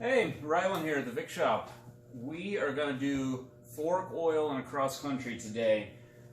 Hey, Rylan here at the Vic Shop. We are going to do fork oil and a cross country today.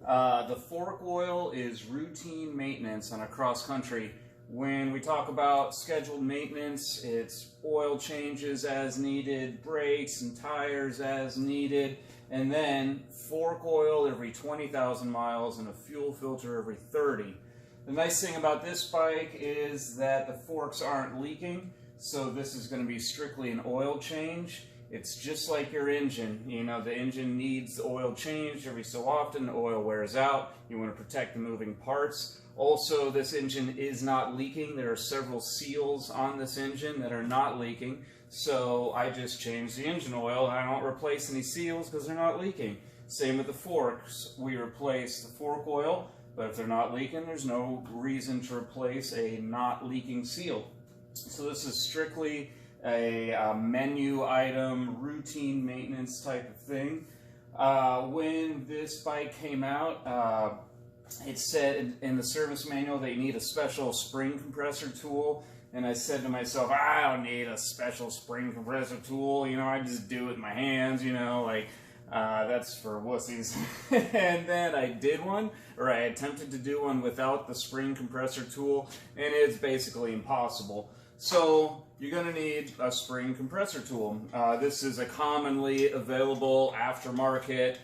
The fork oil is routine maintenance on a cross country. When we talk about scheduled maintenance, it's oil changes as needed, brakes and tires as needed, and then fork oil every 20,000 miles and a fuel filter every 30. The nice thing about this bike is that the forks aren't leaking. So this is going to be strictly an oil change. It's just like your engine. You know, the engine needs the oil changed every so often. The oil wears out. You want to protect the moving parts. Also, this engine is not leaking. There are several seals on this engine that are not leaking. So I just changed the engine oil and I don't replace any seals because they're not leaking. Same with the forks. We replace the fork oil, but if they're not leaking, there's no reason to replace a not leaking seal. So this is strictly a menu item, routine maintenance type of thing. When this bike came out, it said in the service manual that you need a special spring compressor tool. And I said to myself, I don't need a special spring compressor tool. You know, I just do it with my hands, you know, like that's for wussies. And then I did one, or I attempted to do one without the spring compressor tool, and it's basically impossible. So you're going to need a spring compressor tool. This is a commonly available aftermarket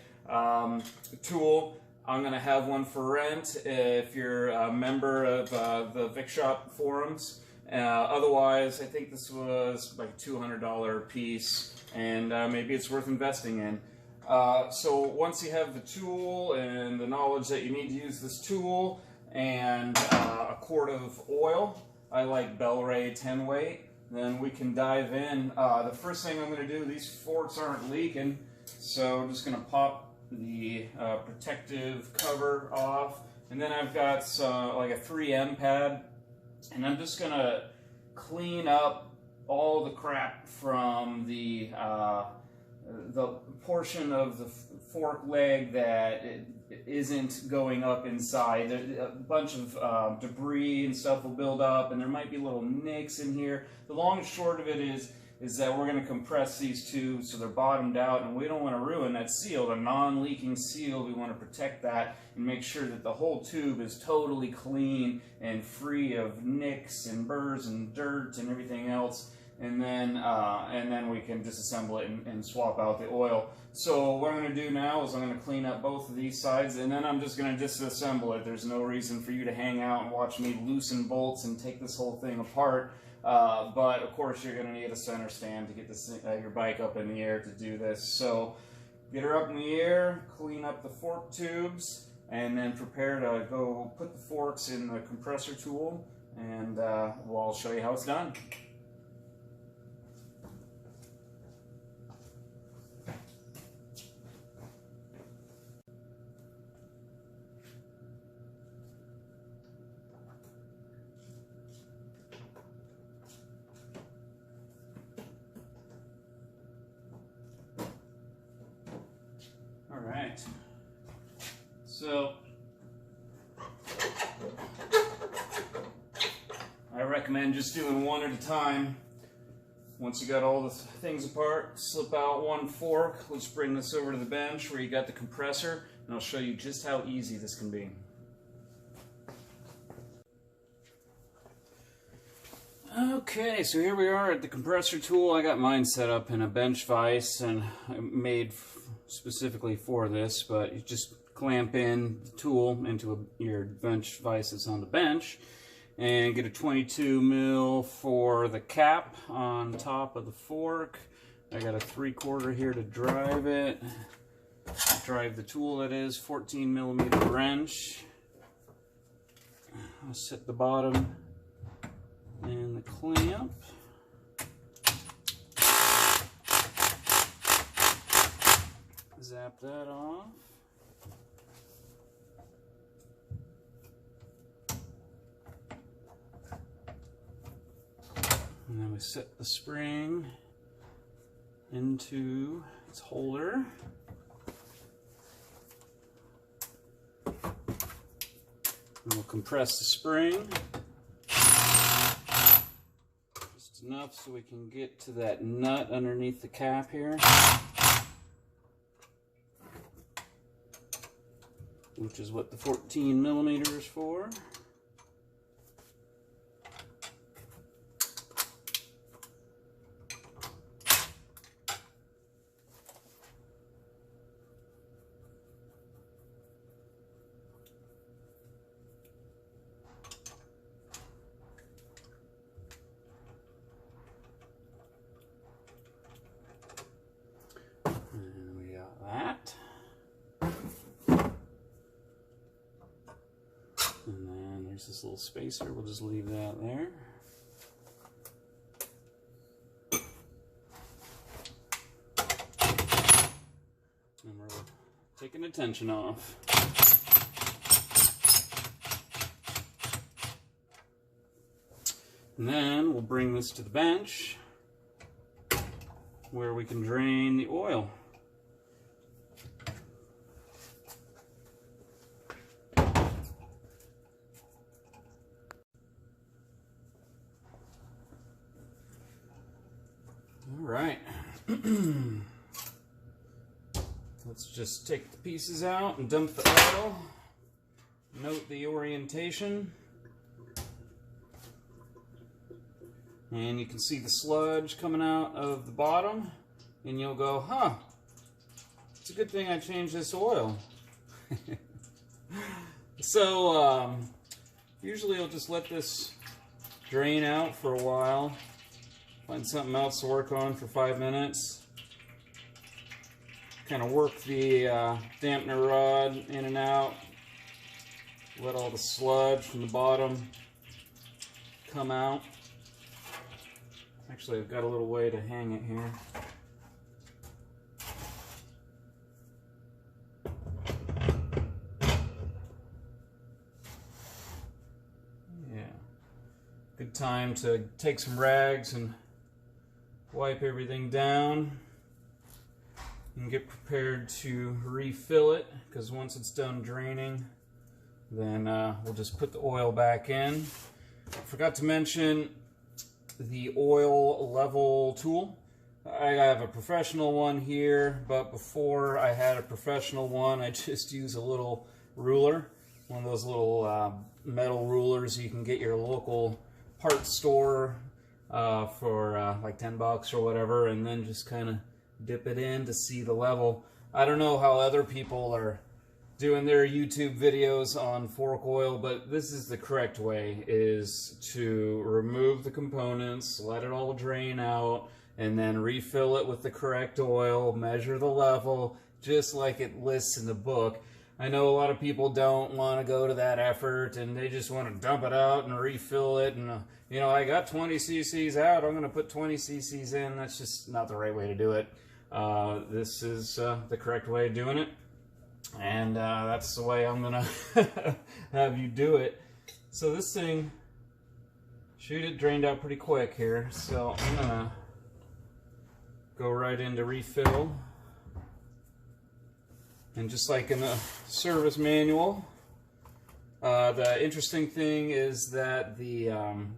tool. I'm going to have one for rent if you're a member of the Vic Shop forums. Otherwise, I think this was like $200 a piece, and maybe it's worth investing in. So once you have the tool and the knowledge that you need to use this tool and a quart of oil, I like Bel-Ray 10 weight, then we can dive in. The first thing I'm going to do, these forks aren't leaking, so I'm just going to pop the protective cover off, and then I've got like a 3M pad, and I'm just going to clean up all the crap from the portion of the fork leg that isn't going up inside. A bunch of debris and stuff will build up, and there might be little nicks in here. The long and short of it is that we're going to compress these two so they're bottomed out, and we don't want to ruin that seal, the non-leaking seal. We want to protect that and make sure that the whole tube is totally clean and free of nicks and burrs and dirt and everything else. And then we can disassemble it and swap out the oil. So what I'm going to do now is I'm going to clean up both of these sides, and then I'm just going to disassemble it. There's no reason for you to hang out and watch me loosen bolts and take this whole thing apart. But of course you're going to need a center stand to get this, your bike up in the air to do this. So get her up in the air, clean up the fork tubes, and then prepare to go put the forks in the compressor tool, and I'll show you how it's done. Alright, so I recommend just doing one at a time. Once you got all the things apart, slip out one fork. Let's bring this over to the bench where you got the compressor, and I'll show you just how easy this can be. Okay, so here we are at the compressor tool. I got mine set up in a bench vise and made specifically for this, but you just clamp in the tool into your bench vise that's on the bench, and get a 22 mil for the cap on top of the fork. I got a 3/4 here to drive it. Drive the tool, that is, 14 millimeter wrench. I'll set the bottom and the clamp. Zap that off. And then we set the spring into its holder. And we'll compress the spring. Just It's enough so we can get to that nut underneath the cap here, which is what the 14 millimeter is for. This little spacer, we'll just leave that there. And we're taking the tension off. And then we'll bring this to the bench where we can drain the oil. Alright, let's just take the pieces out and dump the oil. Note the orientation. And you can see the sludge coming out of the bottom. And you'll go, huh, it's a good thing I changed this oil. So, usually I'll just let this drain out for a while. Find something else to work on for 5 minutes. Kind of work the dampener rod in and out. Let all the sludge from the bottom come out. Actually, I've got a little way to hang it here. Yeah. Good time to take some rags and wipe everything down and get prepared to refill it, because once it's done draining, then we'll just put the oil back in. I forgot to mention the oil level tool. I have a professional one here, but before I had a professional one, I just use a little ruler, one of those little metal rulers you can get your local parts store for like 10 bucks or whatever, and then just kind of dip it in to see the level. I don't know how other people are doing their YouTube videos on fork oil, but this is the correct way, is to remove the components, let it all drain out, and then refill it with the correct oil, measure the level, just like it lists in the book. I know a lot of people don't want to go to that effort, and they just want to dump it out and refill it, and you know, I got 20 cc's out, I'm going to put 20 cc's in. That's just not the right way to do it. This is the correct way of doing it, and that's the way I'm going to have you do it. So this thing, shoot, it drained out pretty quick here, so I'm going to go right into refill. And just like in the service manual, the interesting thing is that the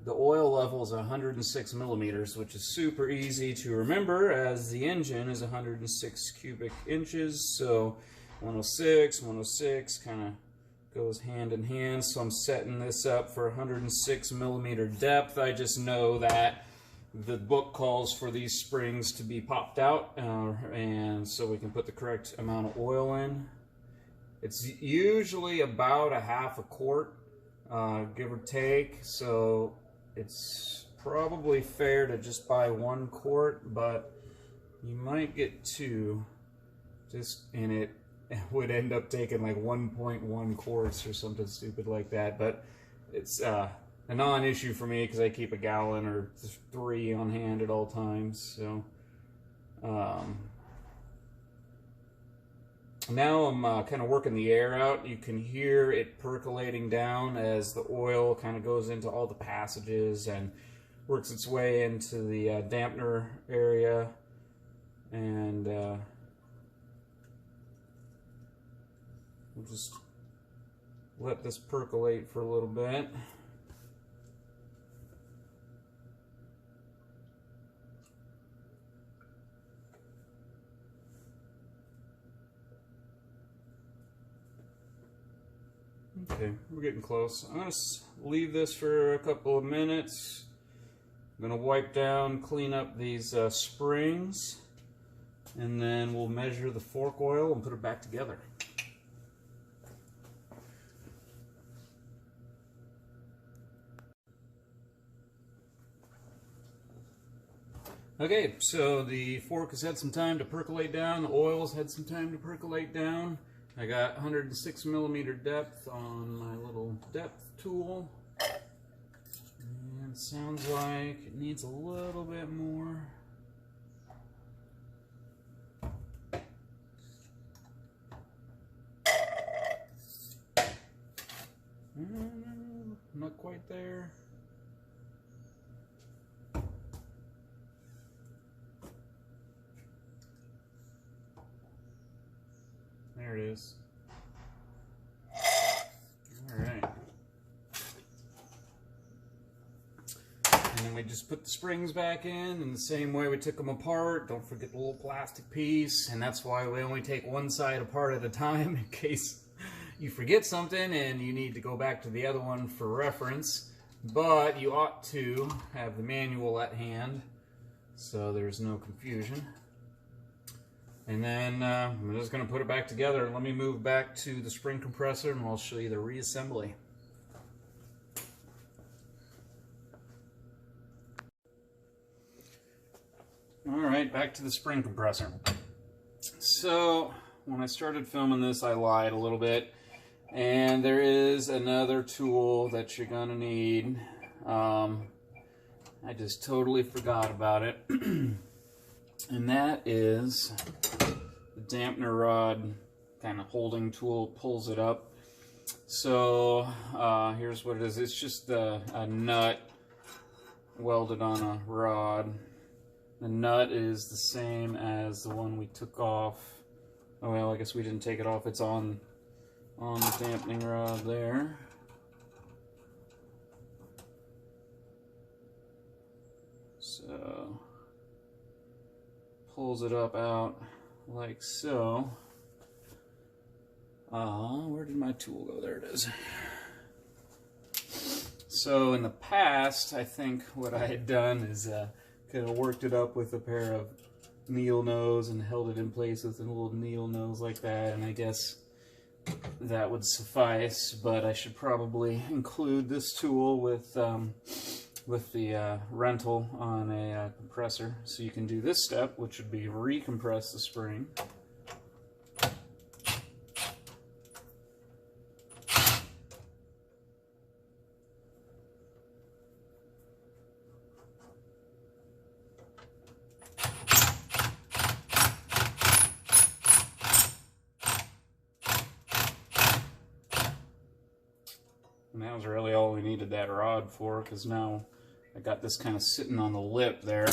oil level is 106 millimeters, which is super easy to remember, as the engine is 106 cubic inches. So 106, 106 kind of goes hand in hand. So I'm setting this up for 106 millimeter depth. I just know that the book calls for these springs to be popped out, and so we can put the correct amount of oil in. It's usually about a half a quart, give or take, so it's probably fair to just buy 1 quart, but you might get 2, and it would end up taking like 1.1 quarts or something stupid like that. But it's a non-issue for me because I keep a gallon or 3 on hand at all times. So now I'm kind of working the air out. You can hear it percolating down as the oil kind of goes into all the passages and works its way into the dampener area. And we'll just let this percolate for a little bit. Okay, we're getting close. I'm going to leave this for a couple of minutes. I'm going to wipe down, clean up these springs, and then we'll measure the fork oil and put it back together. Okay, so the fork has had some time to percolate down, the oil's had some time to percolate down. I got 106 millimeter depth on my little depth tool. And it sounds like it needs a little bit more. Not quite there. There it is. Alright. And then we just put the springs back in the same way we took them apart. Don't forget the little plastic piece. And that's why we only take one side apart at a time in case you forget something and you need to go back to the other one for reference. But you ought to have the manual at hand so there's no confusion. And then I'm just going to put it back together. Let me move back to the spring compressor and I'll show you the reassembly. Alright, back to the spring compressor. So when I started filming this, I lied a little bit. And there is another tool that you're going to need. I just totally forgot about it. And that is the dampener rod kind of holding tool, pulls it up. So here's what it is. It's just a nut welded on a rod. The nut is the same as the one we took off. Oh well, I guess we didn't take it off. It's on the dampening rod there. So pulls it up out like so. Where did my tool go? There it is. So in the past, I think what I had done is kind of worked it up with a pair of needle nose and held it in place with a little needle nose like that, and I guess that would suffice, but I should probably include this tool with the rental on a compressor, so you can do this step, which would be recompress the spring. And that was really all we needed that rod for, because now I got this kind of sitting on the lip there.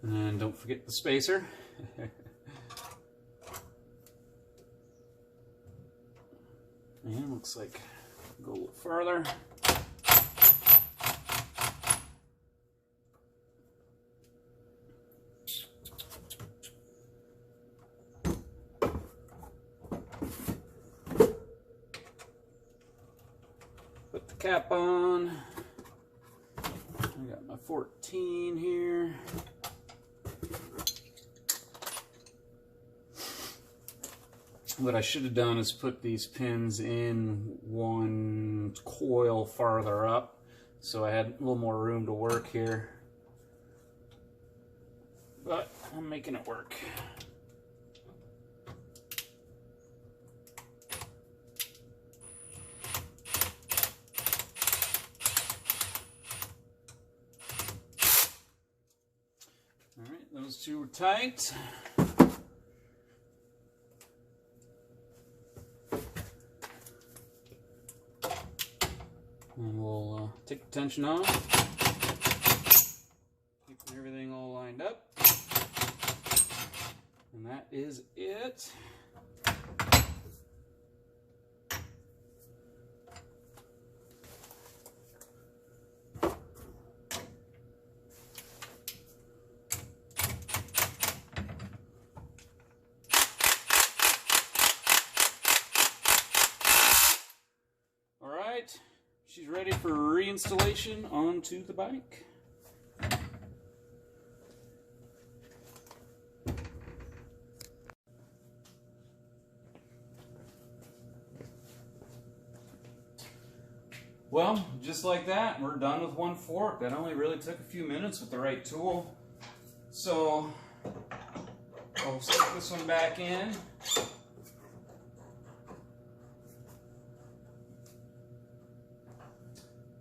And don't forget the spacer. And looks like go a little further. Put the cap on. I got my 14 here. What I should have done is put these pins in one coil farther up, so I had a little more room to work here. But I'm making it work. Alright, those two are tight. And we'll take the tension off, keep everything all lined up, and that is it. She's ready for reinstallation onto the bike. Well, just like that, we're done with one fork. That only really took a few minutes with the right tool. So I'll stick this one back in.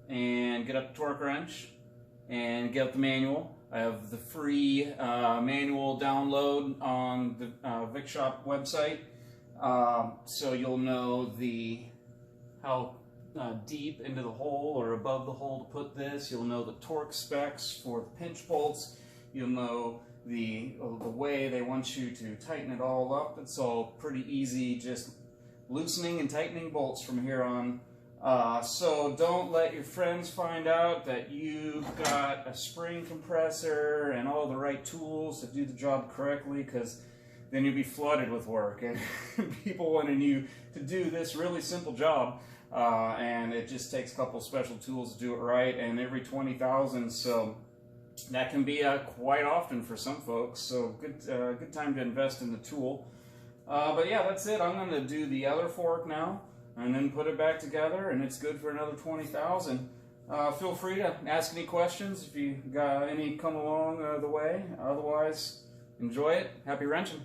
And get up the torque wrench and get up the manual. I have the free manual download on the Vic Shop website, so you'll know how deep into the hole or above the hole to put this. You'll know the torque specs for the pinch bolts. You'll know the way they want you to tighten it all up. It's all pretty easy, just loosening and tightening bolts from here on. So don't let your friends find out that you've got a spring compressor and all the right tools to do the job correctly, because then you'll be flooded with work and people wanting you to do this really simple job, and it just takes a couple special tools to do it right, and every 20,000, so that can be quite often for some folks. So good time to invest in the tool. But yeah, that's it. I'm going to do the other fork now and then put it back together, and it's good for another 20,000. Feel free to ask any questions if you got any come along the way. Otherwise, enjoy it. Happy wrenching.